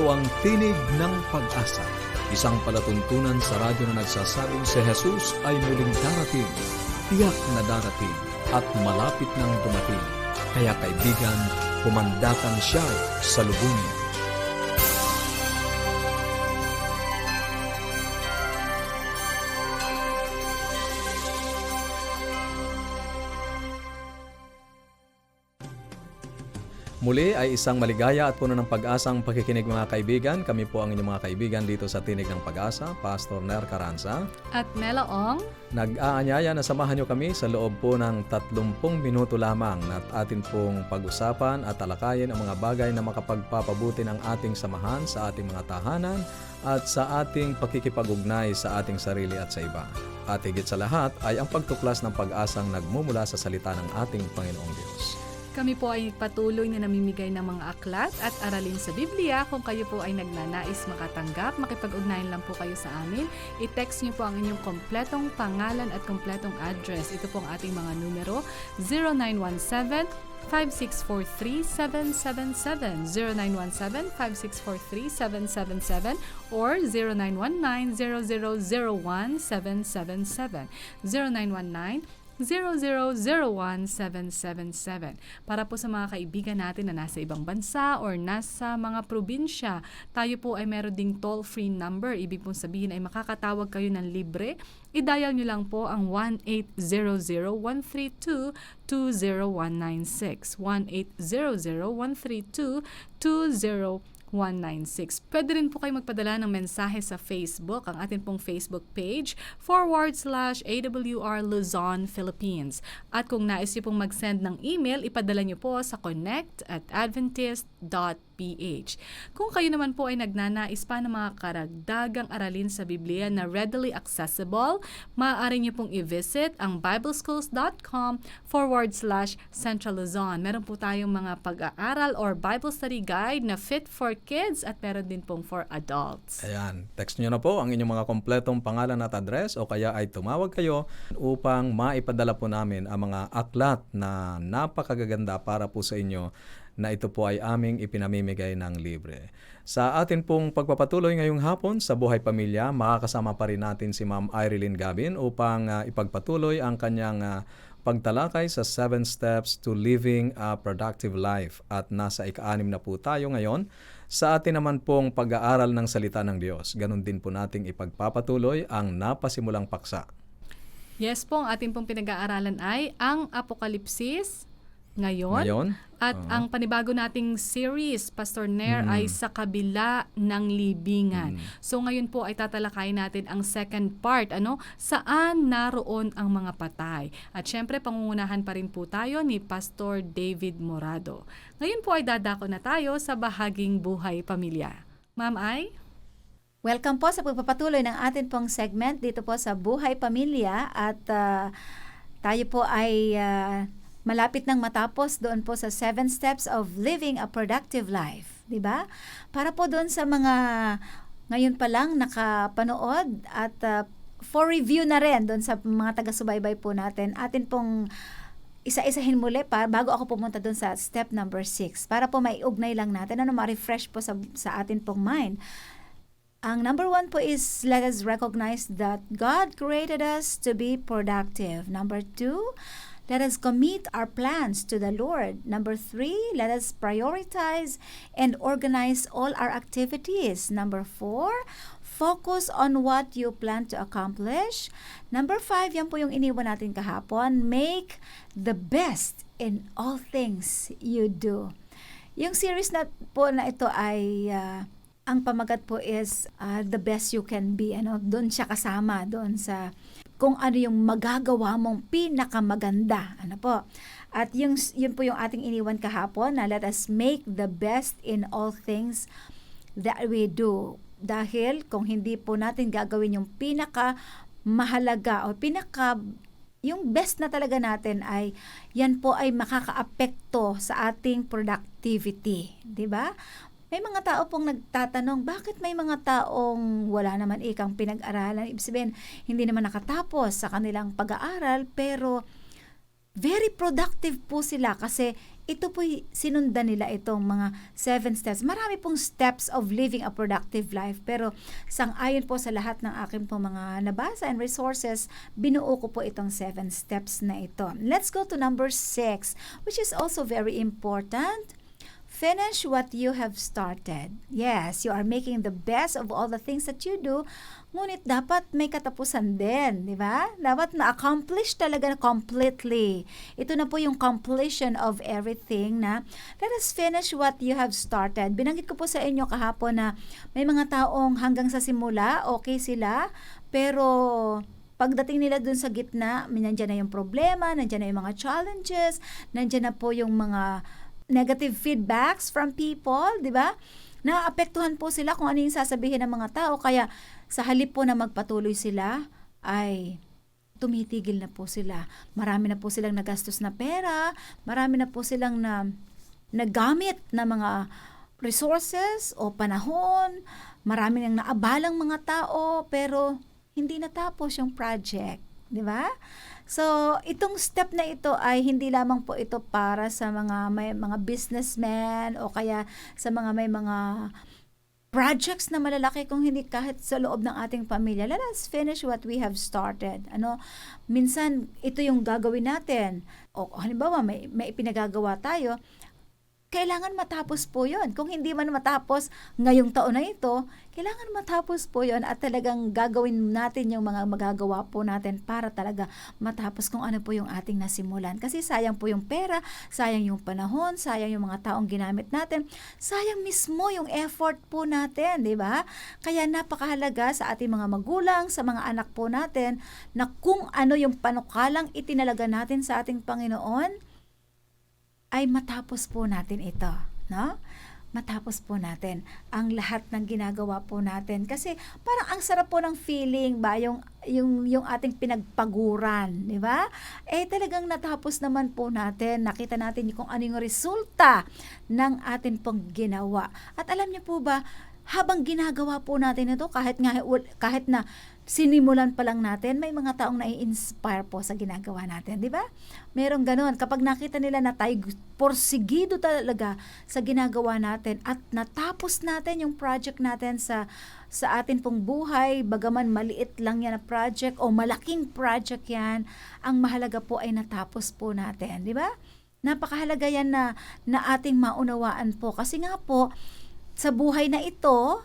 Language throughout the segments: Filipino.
Ito ang Tinig ng Pag-asa, isang palatuntunan sa radyo na nagsasabing si Jesus ay muling darating, tiyak na darating, at malapit nang dumating. Kaya kaibigan, pumandakan siya sa lubungin. Muli ay isang maligaya at puno ng pag-asang pakikinig mga kaibigan. Kami po ang inyong mga kaibigan dito sa Tinig ng Pag-asa, Pastor Ner Caranza at Mela Ong. Nag-aanyaya na samahan nyo kami sa loob po ng 30 minuto lamang at atin pong pag-usapan at talakayin ang mga bagay na makapagpapabuti ng ating samahan sa ating mga tahanan at sa ating pakikipag-ugnay sa ating sarili at sa iba. At higit sa lahat ay ang pagtuklas ng pag-asang nagmumula sa salita ng ating Panginoong Diyos. Kami po ay patuloy na namimigay ng mga aklat at aralin sa Biblia. Kung kayo po ay nagnanais makatanggap, makipag-ugnayan lang po kayo sa amin. I-text niyo po ang inyong kompletong pangalan at kompletong address. Ito po ang ating mga numero, 0917-5643-777, 0917-5643-777, or 0919-0001777, 0919-0001777. Para po sa mga kaibigan natin na nasa ibang bansa or nasa mga probinsya, tayo po ay meron ding toll-free number. Ibig pong sabihin ay makakatawag kayo ng libre. I-dial nyo lang po ang 1-800-132-20196. 1-800-132-20196. Pwede rin po kayo magpadala ng mensahe sa Facebook, ang atin pong Facebook page, /AWR Luzon, Philippines. At kung nais niyo pong mag-send ng email, ipadala niyo po sa connect@adventist.ph. Kung kayo naman po ay nagnanais pa ng mga karagdagang aralin sa Biblia na readily accessible, maaari niyo pong i-visit ang bibleschools.com/Central Luzon. Meron po tayong mga pag-aaral or Bible study guide na fit for kids at meron din pong for adults. Ayan, text nyo na po ang inyong mga kompletong pangalan at address o kaya ay tumawag kayo upang maipadala po namin ang mga aklat na napakagaganda para po sa inyo na ito po ay aming ipinamimigay ng libre. Sa atin pong pagpapatuloy ngayong hapon sa Buhay Pamilya, makakasama pa rin natin si Ma'am Irene Gabin upang ipagpatuloy ang kanyang pagtalakay sa 7 steps to living a productive life. At nasa ika-6 na po tayo ngayon. Sa atin naman pong pag-aaral ng salita ng Diyos, ganun din po nating ipagpapatuloy ang napasimulang paksa. Yes po, ang ating pong pinag-aaralan ay ang Apokalipsis ngayon. At ang panibago nating series, Pastor Ner, ay sa kabila ng libingan. So ngayon po ay tatalakayin natin ang second part, saan naroon ang mga patay. At syempre, pangungunahan pa rin po tayo ni Pastor David Morado. Ngayon po ay dadako na tayo sa bahaging Buhay Pamilya. Ma'am Ay? Welcome po sa pagpapatuloy ng atin pong segment dito po sa Buhay Pamilya. At tayo po ay malapit nang matapos doon po sa 7 steps of living a productive life, di ba? Para po doon sa mga ngayon pa lang nakapanood at for review na rin doon sa mga taga-subaybay po natin, atin pong isa-isahin muli bago ako pumunta doon sa step number 6 para po maiugnay lang natin, ma-refresh po sa atin pong mind. Ang number 1 po is, let us recognize that God created us to be productive. Number 2, let us commit our plans to the Lord. Number 3, let us prioritize and organize all our activities. Number 4, focus on what you plan to accomplish. Number 5, yan po yung iniwan natin kahapon, make the best in all things you do. Yung series na po na ito ay ang pamagat po is the best you can be. Doon siya kasama, doon sa kung ano yung magagawa mong pinakamaganda. At yun po yung ating iniwan kahapon na let us make the best in all things that we do. Dahil kung hindi po natin gagawin yung pinakamahalaga o yung best na talaga natin, ay yan po ay makakaapekto sa ating productivity. Diba? May mga tao pong nagtatanong, bakit may mga taong wala naman ikang pinag-aralan? Ibig sabihin, hindi naman nakatapos sa kanilang pag-aaral, pero very productive po sila kasi ito po sinundan nila itong mga 7 steps. Marami pong steps of living a productive life, pero sang-ayon po sa lahat ng aking po mga nabasa and resources, binuo ko po itong 7 steps na ito. Let's go to number 6, which is also very important. Finish what you have started. Yes, you are making the best of all the things that you do, ngunit dapat may katapusan din, di ba? Dapat na-accomplish talaga completely. Ito na po yung completion of everything na let us finish what you have started. Binanggit ko po sa inyo kahapon na may mga taong hanggang sa simula, okay sila, pero pagdating nila dun sa gitna, nandiyan na yung problema, nandiyan na yung mga challenges, nandiyan na po yung mga negative feedbacks from people, di ba? Naapektuhan po sila kung ano yung sasabihin ng mga tao. Kaya sa halip po na magpatuloy sila, ay tumitigil na po sila. Marami na po silang nagastos na pera, marami na po silang nagamit na mga resources o panahon, marami nang naabalang mga tao, pero hindi natapos yung project, di ba? So, itong step na ito ay hindi lamang po ito para sa may mga businessmen o kaya sa may mga projects na malalaki, kung hindi kahit sa loob ng ating pamilya. Let us finish what we have started. Minsan ito yung gagawin natin. O halimbawa may ipinagagawa tayo, kailangan matapos po yun. Kung hindi man matapos ngayong taon na ito, kailangan matapos po yun at talagang gagawin natin yung mga magagawa po natin para talaga matapos kung ano po yung ating nasimulan. Kasi sayang po yung pera, sayang yung panahon, sayang yung mga taong ginamit natin, sayang mismo yung effort po natin, di ba? Kaya napakahalaga sa ating mga magulang, sa mga anak po natin, na kung ano yung panukalang itinalaga natin sa ating Panginoon, ay matapos po natin ito, no? Matapos po natin ang lahat ng ginagawa po natin. Kasi parang ang sarap po ng feeling ba, yung ating pinagpaguran, di ba? Talagang natapos naman po natin, nakita natin kung ano yung resulta ng atin pong ginawa. At alam niyo po ba, habang ginagawa po natin ito, kahit na sinimulan pa lang natin, may mga taong nai-inspire po sa ginagawa natin, di ba? Merong ganoon. Kapag nakita nila na tayo porsigido talaga sa ginagawa natin at natapos natin yung project natin sa atin pong buhay, bagaman maliit lang yan na project o malaking project yan, ang mahalaga po ay natapos po natin, di ba? Napakahalaga yan na ating maunawaan po. Kasi nga po, sa buhay na ito,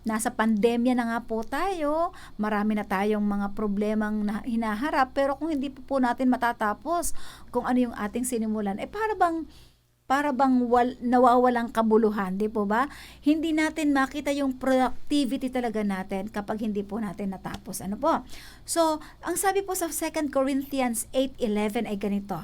nasa pandemya na nga po tayo, marami na tayong mga problemang hinaharap, pero kung hindi po natin matatapos kung ano yung ating sinimulan, para bang nawawalang kabuluhan, di po ba? Hindi natin makita yung productivity talaga natin kapag hindi po natin natapos. Ano po? So, ang sabi po sa 2 Corinthians 8:11 ay ganito.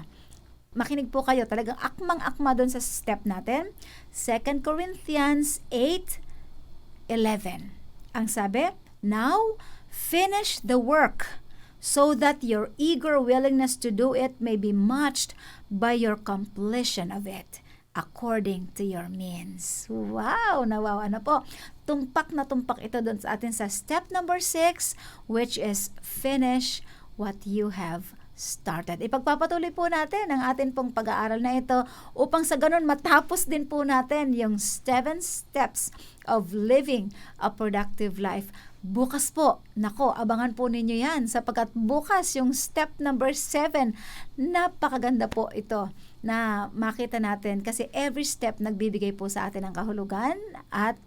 Makinig po kayo, talagang akmang-akma doon sa step natin. 2 Corinthians 8:11. Ang sabi, now finish the work so that your eager willingness to do it may be matched by your completion of it according to your means. Wow! Nawawa na po. Tumpak na tumpak ito doon sa atin sa step number 6, which is finish what you have started. Ipagpapatuloy po natin ang atin pong pag-aaral na ito upang sa ganun matapos din po natin yung 7 steps of living a productive life. Bukas po, nako, abangan po ninyo yan sapagkat bukas yung step number 7, napakaganda po ito na makita natin kasi every step nagbibigay po sa atin ng kahulugan at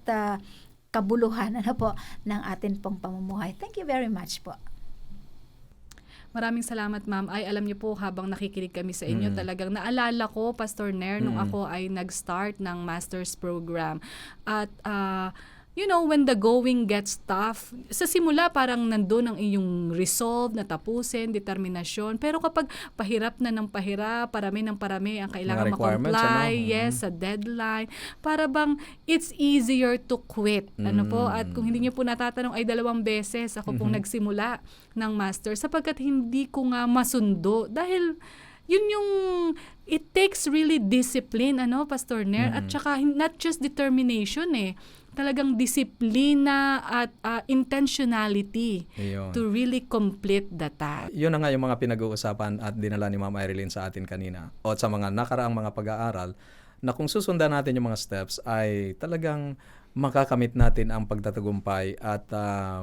kabuluhan ng atin pong pamumuhay. Thank you very much po. Maraming salamat, ma'am. Ay, alam niyo po, habang nakikinig kami sa inyo, talagang naalala ko, Pastor Nair, nung ako ay nag-start ng master's program. At, when the going gets tough, sa simula parang nandun ang iyong resolve na tapusin, determinasyon. Pero kapag pahirap na ng pahirap, parami ng parami ang kailangan ma-comply, sa deadline, para bang it's easier to quit. At kung hindi niyo po natatanong, ay 2 beses ako pong nagsimula ng master sapagkat hindi ko nga masundo. Dahil yun yung it takes really discipline, Pastor Nair, at saka not just determination talagang disiplina at intentionality Iyon. to really complete the task. Yun na nga yung mga pinag-uusapan at dinala ni Ma'am Irene sa atin kanina o sa mga nakaraang mga pag-aaral na kung susundan natin yung mga steps ay talagang makakamit natin ang pagtatagumpay at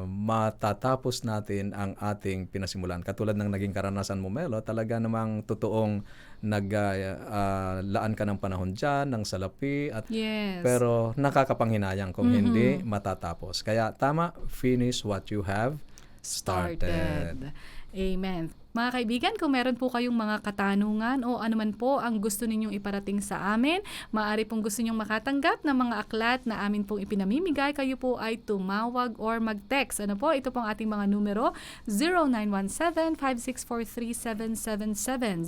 matatapos natin ang ating pinasimulan. Katulad ng naging karanasan mo, Melo, talaga namang totoong naglaan ka ng panahon dyan, ng salapi, at Yes. pero nakakapanghinayang kung hindi matatapos. Kaya tama, finish what you have started. Amen. Mga kaibigan, kung meron po kayong mga katanungan o anuman po ang gusto ninyong iparating sa amin, maaari pong gusto ninyong makatanggap ng mga aklat na amin pong ipinamimigay, kayo po ay tumawag or mag-text. Ano po? Ito pong ating mga numero, 0917-564-3777,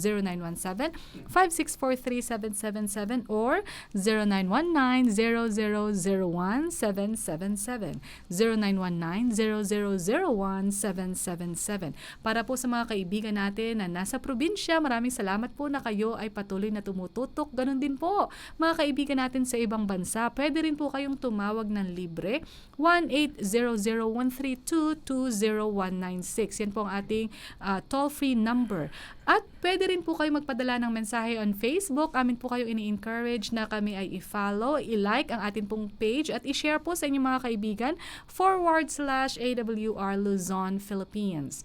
0917-564-3777 or 0919-0001777, 0919-0001777. Para po sa mga kaibigan natin na nasa probinsya, maraming salamat po na kayo ay patuloy na tumututok. Ganon din po, mga kaibigan natin sa ibang bansa, pwede rin po kayong tumawag ng libre, 1-800-132-20196. Yan po ang ating toll-free number. At pwede rin po kayo magpadala ng mensahe on Facebook. Amin po kayo ini-encourage na kami ay i-follow, i-like ang atin pong page at i-share po sa inyong mga kaibigan /AWR Luzon, Philippines.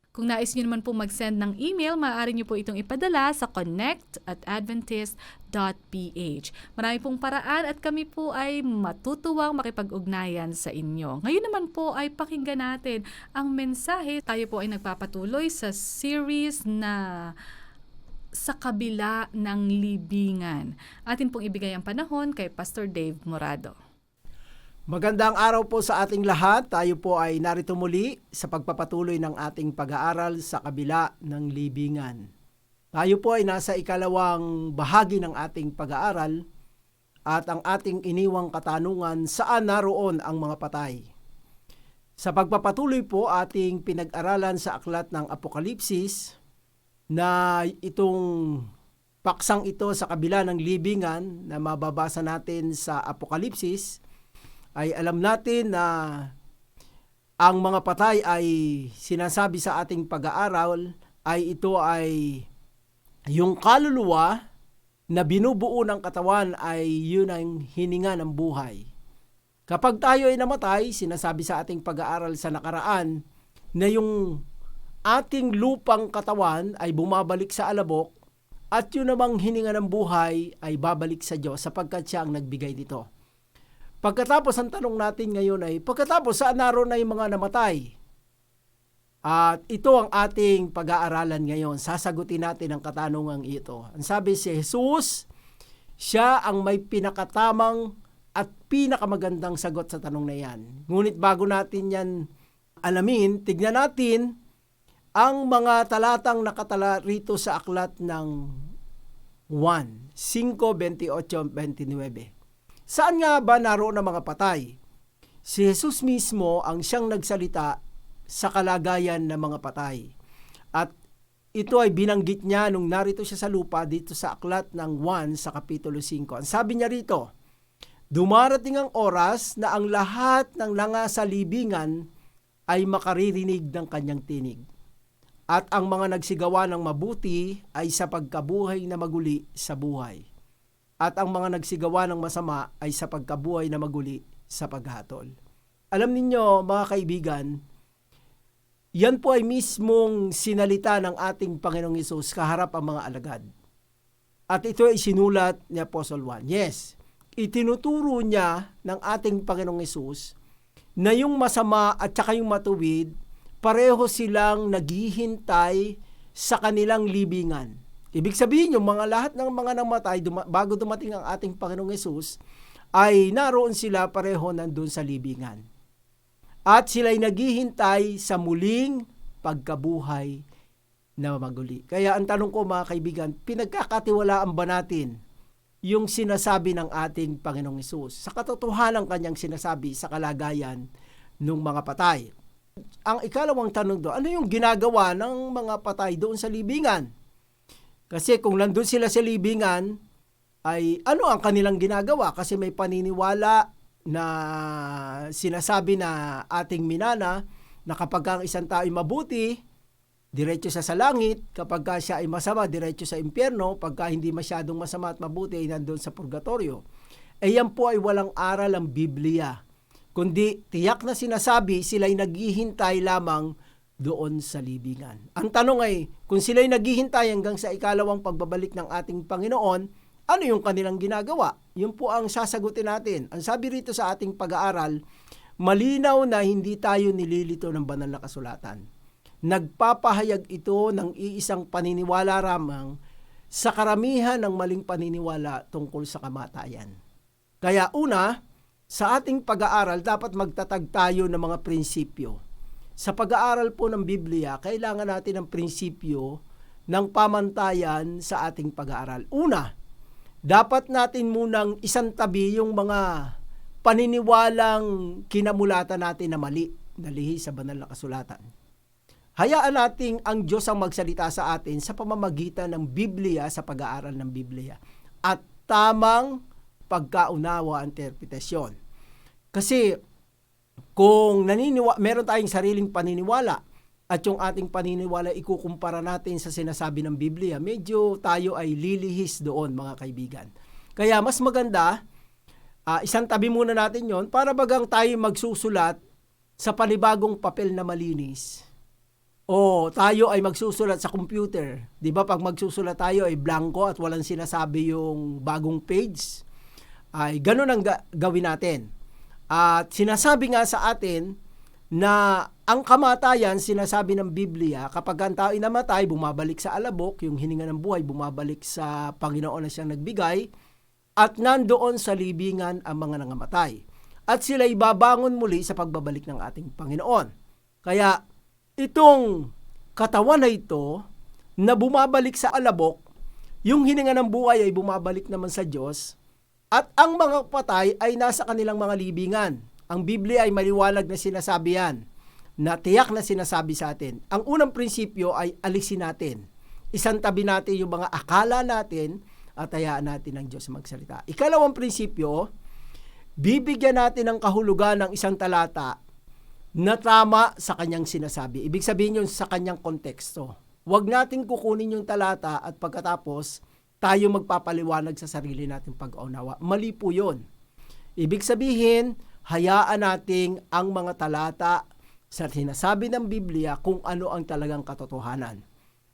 Kung nais nyo naman po mag-send ng email, maaari nyo po itong ipadala sa connect@adventist.ph. Marami pong paraan at kami po ay matutuwang makipag-ugnayan sa inyo. Ngayon naman po ay pakinggan natin ang mensahe. Tayo po ay nagpapatuloy sa series na Sa Kabila ng Libingan. Atin pong ibigay ang panahon kay Pastor Dave Morado. Magandang araw po sa ating lahat. Tayo po ay narito muli sa pagpapatuloy ng ating pag-aaral sa kabila ng libingan. Tayo po ay nasa ikalawang bahagi ng ating pag-aaral at ang ating iniwang katanungan, saan naroon ang mga patay? Sa pagpapatuloy po ating pinag-aralan sa aklat ng Apokalipsis na itong paksang ito sa kabila ng libingan na mababasa natin sa Apokalipsis, ay alam natin na ang mga patay ay sinasabi sa ating pag-aaral ay ito ay yung kaluluwa na binubuo ng katawan ay yun ang hininga ng buhay. Kapag tayo ay namatay, sinasabi sa ating pag-aaral sa nakaraan na yung ating lupang katawan ay bumabalik sa alabok at yun namang hininga ng buhay ay babalik sa Diyos sapagkat siya ang nagbigay nito. Pagkatapos, ang tanong natin ngayon ay, pagkatapos saan naroon na yung mga namatay? At ito ang ating pag-aaralan ngayon. Sasagutin natin ang katanungang ito. Ang sabi si Jesus, siya ang may pinakatamang at pinakamagandang sagot sa tanong na yan. Ngunit bago natin yan alamin, tignan natin ang mga talatang nakatala rito sa aklat ng 1:5-28-29. Saan nga ba naroon ang mga patay? Si Jesus mismo ang siyang nagsalita sa kalagayan ng mga patay. At ito ay binanggit niya nung narito siya sa lupa dito sa aklat ng 1 sa Kapitulo 5. Ang sabi niya rito, dumarating ang oras na ang lahat ng langa sa libingan ay makaririnig ng kanyang tinig. At ang mga nagsigawa ng mabuti ay sa pagkabuhay na maguli sa buhay. At ang mga nagsigawa ng masama ay sa pagkabuhay na maguli sa paghatol. Alam ninyo, mga kaibigan, yan po ay mismong sinalita ng ating Panginoong Hesus kaharap ang mga alagad. At ito ay sinulat ni Apostle Juan. Yes, itinuturo niya ng ating Panginoong Hesus na yung masama at saka yung matuwid, pareho silang naghihintay sa kanilang libingan. Ibig sabihin, yung mga lahat ng mga namatay bago dumating ang ating Panginoong Hesus, ay naroon sila pareho nandun sa libingan. At sila'y naghihintay sa muling pagkabuhay na maguli. Kaya ang tanong ko, mga kaibigan, pinagkakatiwalaan ba natin yung sinasabi ng ating Panginoong Hesus sa katotohanan kanyang sinasabi sa kalagayan ng mga patay? Ang ikalawang tanong doon, ano yung ginagawa ng mga patay doon sa libingan? Kasi kung nandun sila sa libingan, ay ano ang kanilang ginagawa? Kasi may paniniwala na sinasabi na ating minana na kapag ang isang tao ay mabuti, diretso sa langit, kapag siya ay masama, diretso sa impyerno, pagka hindi masyadong masama at mabuti ay nandun sa purgatorio. Yan po ay walang aral ang Biblia, kundi tiyak na sinasabi sila'y naghihintay lamang doon sa libingan. Ang tanong ay, kung sila'y naghihintay hanggang sa ikalawang pagbabalik ng ating Panginoon, ano yung kanilang ginagawa? Yun po ang sasagutin natin. Ang sabi rito sa ating pag-aaral, malinaw na hindi tayo nililito ng banal na kasulatan. Nagpapahayag ito ng iisang paniniwala ramang sa karamihan ng maling paniniwala tungkol sa kamatayan. Kaya una, sa ating pag-aaral dapat magtatag tayo ng mga prinsipyo. Sa pag-aaral po ng Biblia, kailangan natin ng prinsipyo ng pamantayan sa ating pag-aaral. Una, dapat natin munang isantabi yung mga paniniwalang kinamulatan natin na mali, na lihi sa banal na kasulatan. Hayaan nating ang Diyos ang magsalita sa atin sa pamamagitan ng Biblia sa pag-aaral ng Biblia at tamang pagkaunawa, interpretasyon. Kasi kung meron tayong sariling paniniwala at yung ating paniniwala ikukumpara natin sa sinasabi ng Biblia, medyo tayo ay lilihis doon, mga kaibigan. Kaya mas maganda, isang tabi muna natin yon para bagang tayo magsusulat sa panibagong papel na malinis. O tayo ay magsusulat sa computer. Di ba pag magsusulat tayo ay blanco at walang sinasabi yung bagong page? Ay ganun ang gawin natin. At sinasabi nga sa atin na ang kamatayan, sinasabi ng Biblia, kapag ang tao ay namatay, bumabalik sa alabok, yung hininga ng buhay, bumabalik sa Panginoon na siyang nagbigay, at nandoon sa libingan ang mga nangamatay. At sila ibabangon muli sa pagbabalik ng ating Panginoon. Kaya itong katawan na ito na bumabalik sa alabok, yung hininga ng buhay ay bumabalik naman sa Diyos, at ang mga patay ay nasa kanilang mga libingan. Ang Biblia ay maliwanag na sinasabi yan, na tiyak na sinasabi sa atin. Ang unang prinsipyo ay alisin natin. Isantabi natin yung mga akala natin at hayaan natin ang Diyos magsalita. Ikalawang prinsipyo, bibigyan natin ng kahulugan ng isang talata na tama sa kanyang sinasabi. Ibig sabihin yun sa kanyang konteksto. Huwag natin kukunin yung talata at pagkatapos tayo magpapaliwanag sa sarili nating pag-unawa. Mali po yun. Ibig sabihin, hayaan nating ang mga talata sa sinasabi ng Biblia kung ano ang talagang katotohanan.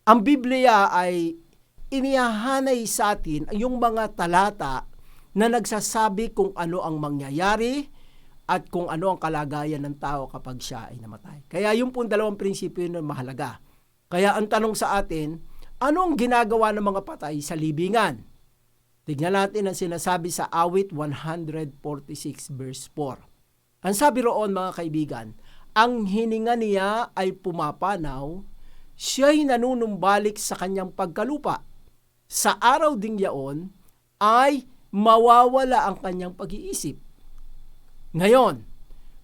Ang Biblia ay inihahanay sa atin yung mga talata na nagsasabi kung ano ang mangyayari at kung ano ang kalagayan ng tao kapag siya ay namatay. Kaya yung pong dalawang prinsipyo yun mahalaga. Kaya ang tanong sa atin, ano ang ginagawa ng mga patay sa libingan? Tignan natin ang sinasabi sa Awit 146 verse 4. Ang sabi roon, mga kaibigan, ang hininga niya ay pumapanaw, siya'y nanunumbalik sa kanyang pagkalupa. Sa araw ding yaon ay mawawala ang kanyang pag-iisip. Ngayon,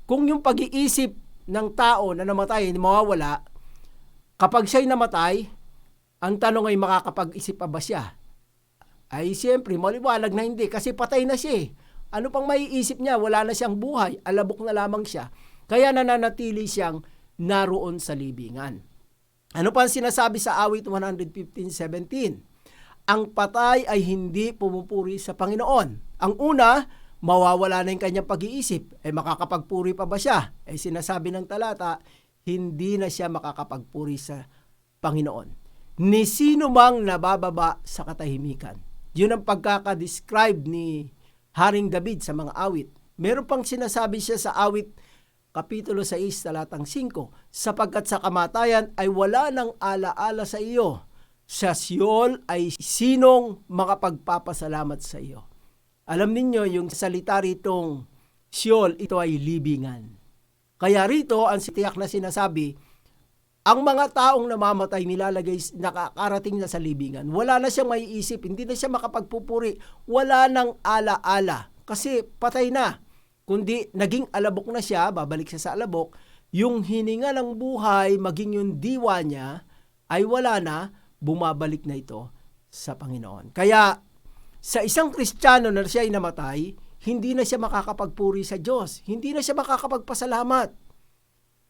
kung yung pag-iisip ng tao na namatay ay mawawala, kapag siya'y namatay, ang tanong ay makakapag-isip pa ba siya? Ay siyempre, maliwanag na hindi kasi patay na siya. Ano pang maiisip niya? Wala na siyang buhay. Alabok na lamang siya. Kaya nananatili siyang naroon sa libingan. Ano pa ang sinasabi sa Awit 115:17? Ang patay ay hindi pumupuri sa Panginoon. Ang una, mawawala na yung kanyang pag-iisip. Makakapagpuri pa ba siya? Sinasabi ng talata, hindi na siya makakapagpuri sa Panginoon. Ni sino mang nabababa sa katahimikan. Yun ang pagkakadescribe ni Haring David sa mga awit. Meron pang sinasabi siya sa awit Kapitulo 6, talatang 5, sapagkat sa kamatayan ay wala nang alaala sa iyo. Sa Siyol ay sinong makapagpapasalamat sa iyo. Alam ninyo, yung salita ritong Siyol, ito ay libingan. Kaya rito, ang tiyak na sinasabi, ang mga taong namamatay nakakarating na sa libingan. Wala na siyang maiisip, hindi na siya makapagpupuri, wala nang ala-ala kasi patay na. Kundi naging alabok na siya, babalik siya sa alabok, yung hininga ng buhay, maging yung diwa niya, ay wala na, bumabalik na ito sa Panginoon. Kaya sa isang Kristiyano na siya ay namatay, hindi na siya makakapagpuri sa Diyos. Hindi na siya makakapagpasalamat.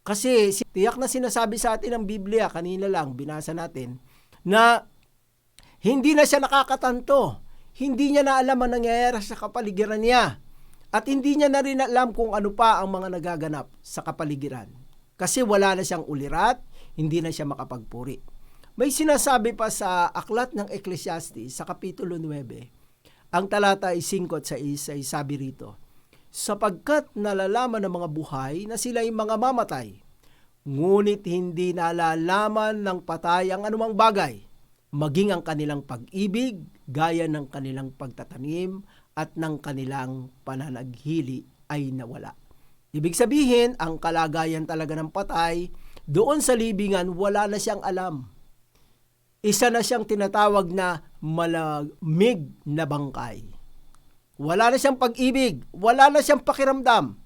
Kasi tiyak na sinasabi sa atin ng Biblia, kanina lang binasa natin, na hindi na siya nakakatanto. Hindi niya na alam ang nangyayari sa kapaligiran niya. At hindi niya na rin alam kung ano pa ang mga nagaganap sa kapaligiran. Kasi wala na siyang ulirat, hindi na siya makapagpuri. May sinasabi pa sa aklat ng Ecclesiastes sa Kapitulo 9, ang talata 5 at 6 ay sabi rito, sapagkat nalalaman ng mga buhay na sila ay mga mamatay, ngunit hindi nalalaman ng patay ang anumang bagay, maging ang kanilang pag-ibig, gaya ng kanilang pagtatanim at ng kanilang pananaghili ay nawala. Ibig sabihin, ang kalagayan talaga ng patay, doon sa libingan, wala na siyang alam. Isa na siyang tinatawag na malamig na bangkay. Wala na siyang pag-ibig, wala na siyang pakiramdam.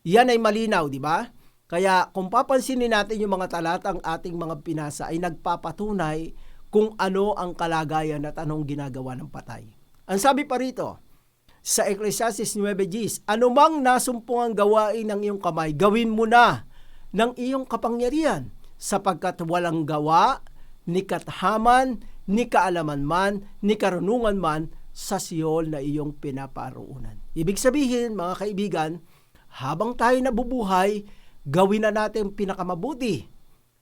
Yan ay malinaw, di ba? Kaya kung papansinin natin yung mga talatang ating mga pinasa ay nagpapatunay kung ano ang kalagayan at anong ginagawa ng patay. Ang sabi pa rito, sa Ecclesiastes 9:10, anumang nasumpungang gawain ng iyong kamay, gawin mo na ng iyong kapangyarihan, sapagkat walang gawa, ni kathaman, ni kaalaman man, ni karunungan man, sa Siol na iyong pinaparoonan. Ibig sabihin, mga kaibigan, habang tayo nabubuhay, gawin na natin pinakamabuti.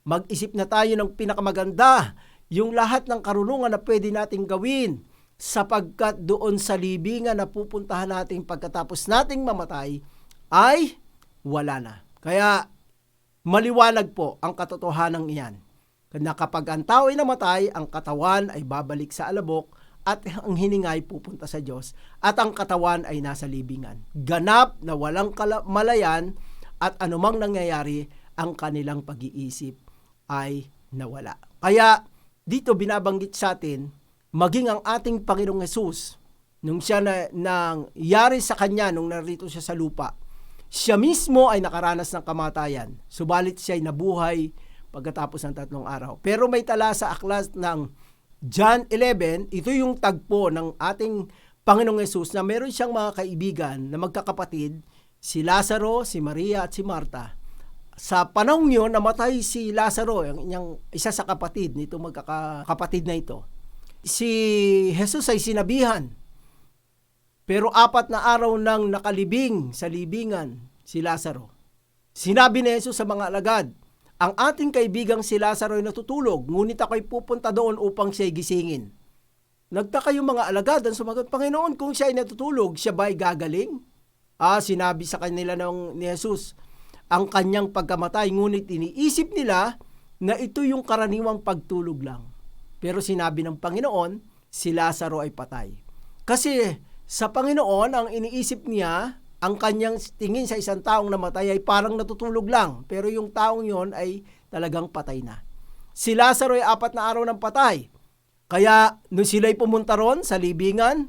Mag-isip na tayo ng pinakamaganda, yung lahat ng karunungan na pwede nating gawin, sapagkat doon sa libingan na pupuntahan natin pagkatapos nating mamatay, ay wala na. Kaya, maliwanag po ang katotohanan iyan, na kapag ang tao ay namatay, ang katawan ay babalik sa alabok at ang hininga ay pupunta sa Diyos at ang katawan ay nasa libingan. Ganap na walang malayan at anumang nangyayari, ang kanilang pag-iisip ay nawala. Kaya dito binabanggit sa atin, maging ang ating Panginoong Hesus, nung siya nangyari sa kanya, nung narito siya sa lupa, siya mismo ay nakaranas ng kamatayan, subalit siya ay nabuhay pagkatapos ng 3 araw. Pero may tala sa aklat ng John 11, ito yung tagpo ng ating Panginoong Hesus na meron siyang mga kaibigan na magkakapatid, si Lazaro, si Maria at si Marta. Sa panahon yun, namatay si Lazaro, yung isa sa kapatid nito magkakapatid na ito. Si Jesus ay sinabihan, pero 4 na araw nang nakalibing sa libingan si Lazaro. Sinabi ni Jesus sa mga alagad, ang ating kaibigang si Lazaro ay natutulog, ngunit ako'y pupunta doon upang siya'y gisingin. Nagtaka yung mga alagad ang sumagot, Panginoon, kung siya ay natutulog, siya ba'y gagaling? Sinabi sa kanila ni Jesus, ang kanyang pagkamatay, ngunit iniisip nila na ito yung karaniwang pagtulog lang. Pero sinabi ng Panginoon, si Lazaro ay patay. Kasi sa Panginoon, ang iniisip niya, ang kanyang tingin sa isang taong namatay ay parang natutulog lang. Pero yung taong yon ay talagang patay na. Si Lazaro ay 4 na araw ng patay. Kaya nung sila'y pumunta ron sa libingan,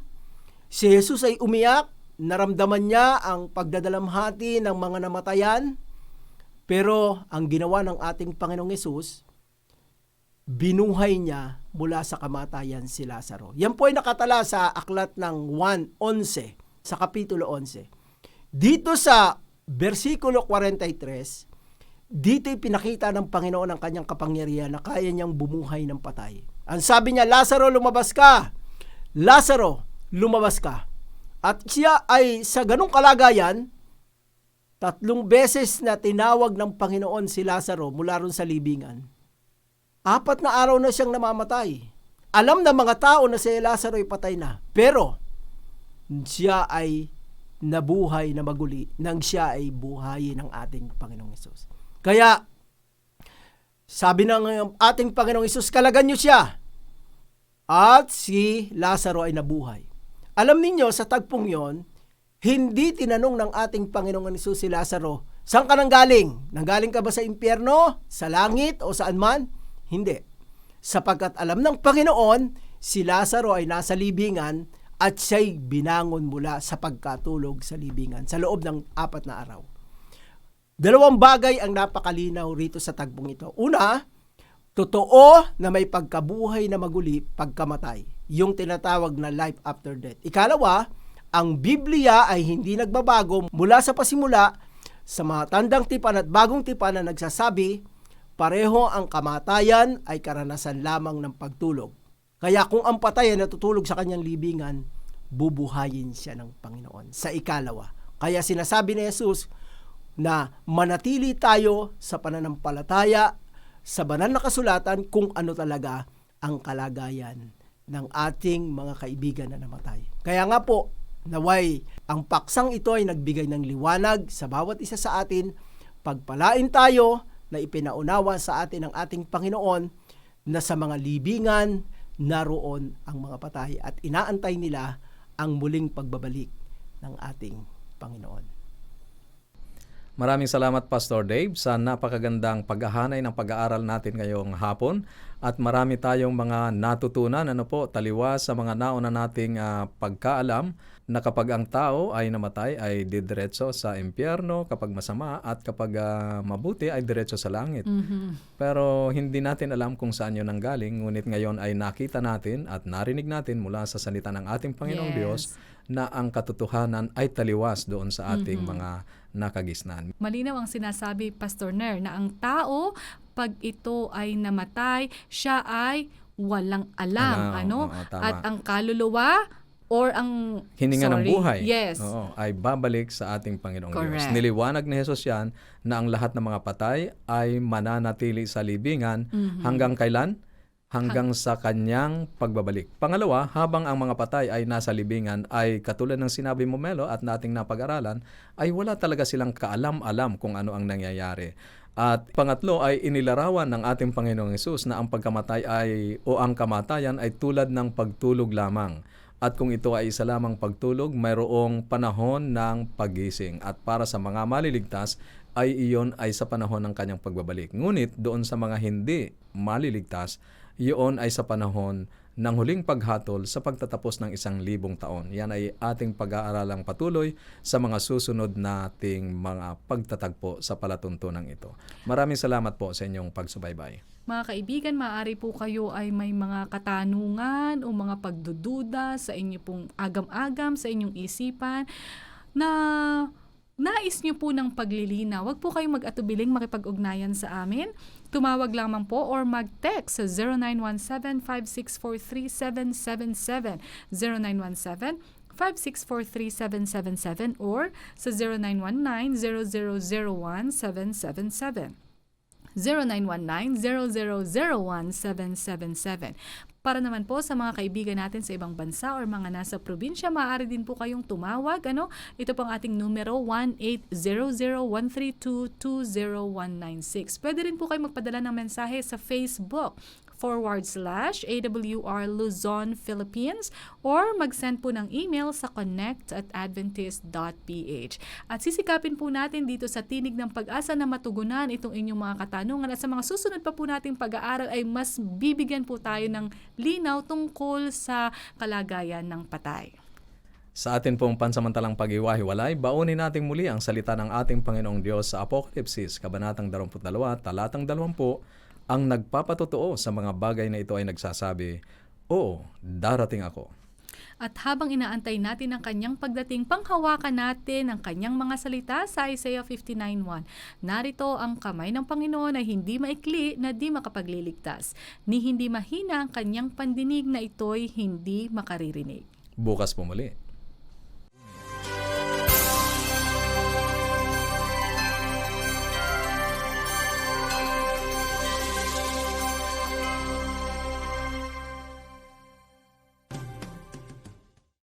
si Jesus ay umiyak, naramdaman niya ang pagdadalamhati ng mga namatayan. Pero ang ginawa ng ating Panginoong Hesus, binuhay niya mula sa kamatayan si Lazaro. Yan po ay nakatala sa aklat ng 1:11, sa Kapitulo 11. Dito sa versikulo 43, dito'y pinakita ng Panginoon ang kanyang kapangyarihan na kaya niyang bumuhay ng patay. Ang sabi niya, Lazaro, lumabas ka! Lazaro, lumabas ka! At siya ay sa ganung kalagayan, 3 beses na tinawag ng Panginoon si Lazaro mula ron sa libingan. 4 na araw na siyang namamatay. Alam ng mga tao na si Lazaro ay patay na. Pero, siya ay nabuhay na maguli nang siya ay buhayin ng ating Panginoong Hesus. Kaya, sabi ng ating Panginoong Hesus, kalagan niyo siya. At si Lazaro ay nabuhay. Alam ninyo, sa tagpong yon, hindi tinanong ng ating Panginoong Hesus si Lazaro, saan ka nanggaling? Nanggaling ka ba sa impyerno, sa langit, o saan man? Hindi. Sapagkat alam ng Panginoon, si Lazaro ay nasa libingan at siya'y binangon mula sa pagkatulog sa libingan sa loob ng 4 na araw. 2 bagay ang napakalinaw rito sa tagpong ito. Una, totoo na may pagkabuhay na maguli pagkamatay, yung tinatawag na life after death. Ikalawa, Ang Biblia ay hindi nagbabago mula sa pasimula sa mga tandang tipan at bagong tipan na nagsasabi, pareho ang kamatayan ay karanasan lamang ng pagtulog. Kaya kung ang patay ay natutulog sa kanyang libingan, bubuhayin siya ng Panginoon sa ikalawa. Kaya sinasabi ni Jesus na manatili tayo sa pananampalataya sa banal na kasulatan kung ano talaga ang kalagayan ng ating mga kaibigan na namatay. Kaya nga po, naway ang paksang ito ay nagbigay ng liwanag sa bawat isa sa atin, pagpalain tayo na ipinaunawa sa atin ng ating Panginoon na sa mga libingan naroon ang mga patay at inaantay nila ang muling pagbabalik ng ating Panginoon. Maraming salamat Pastor Dave sa napakagandang paghahanay ng pag-aaral natin ngayong hapon at marami tayong mga natutunan taliwas sa mga nauna nating pagkaalam na kapag ang tao ay namatay ay didiretso sa impyerno kapag masama at kapag mabuti ay diretso sa langit. Pero hindi natin alam kung saan yun nanggaling, ngunit ngayon ay nakita natin at narinig natin mula sa salita ng ating Panginoong Diyos na ang katotohanan ay taliwas doon sa ating mga nakagisnan. Malinaw ang sinasabi, Pastor Ner, na ang tao, pag ito ay namatay, siya ay walang alam. At ang kaluluwa or ang hininga ng buhay yes. Ay babalik sa ating Panginoong Correct. Diyos. Niliwanag ni Jesus yan na ang lahat ng mga patay ay mananatili sa libingan hanggang kailan? Hanggang sa kanyang pagbabalik. Pangalawa, habang ang mga patay ay nasa libingan ay katulad ng sinabi mo Melo at nating napag-aralan, ay wala talaga silang kaalam-alam kung ano ang nangyayari. At pangatlo ay inilarawan ng ating Panginoong Hesus na ang pagkamatay o ang kamatayan ay tulad ng pagtulog lamang. At kung ito ay isa lamang pagtulog, mayroong panahon ng paggising. At para sa mga maliligtas, ay iyon ay sa panahon ng kanyang pagbabalik. Ngunit doon sa mga hindi maliligtas, iyon ay sa panahon ng huling paghatol sa pagtatapos ng 1,000 taon. Yan ay ating pag-aaralang patuloy sa mga susunod nating mga pagtatagpo sa palatuntunan ito. Maraming salamat po sa inyong pagsubaybay. Mga kaibigan, maaari po kayo ay may mga katanungan o mga pagdududa sa inyo pong agam-agam, sa inyong isipan na nais nyo po ng paglilinaw. Huwag po kayong mag-atubiling makipag-ugnayan sa amin. Tumawag lamang po or mag-text sa 0917-5643777, 0917-5643777 or sa 0919-0001777. 0919-0001777. Para naman po sa mga kaibigan natin sa ibang bansa or mga nasa probinsya, maaari din po kayong tumawag. Ito pong ating numero 1-800-132-20196. Pwede rin po kayo magpadala ng mensahe sa Facebook /AWR Luzon, Philippines or mag-send po ng email sa connect@adventist.ph. At sisikapin po natin dito sa Tinig ng Pag-asa na matugunan itong inyong mga katanungan at sa mga susunod pa po nating pag-aaral ay mas bibigyan po tayo ng linaw tungkol sa kalagayan ng patay. Sa atin pong pansamantalang pag-iwahiwalay, baunin natin muli ang salita ng ating Panginoong Diyos sa Apokalipsis, Kabanatang 22, Talatang 20, ang nagpapatotoo sa mga bagay na ito ay nagsasabi, "Oo, darating ako." At habang inaantay natin ang kanyang pagdating, panghawakan natin ang kanyang mga salita sa Isaiah 59:1. Narito ang kamay ng Panginoon ay hindi maikli na di makapagliligtas, ni hindi mahina ang kanyang pandinig na ito'y hindi makaririnig. Bukas po muli.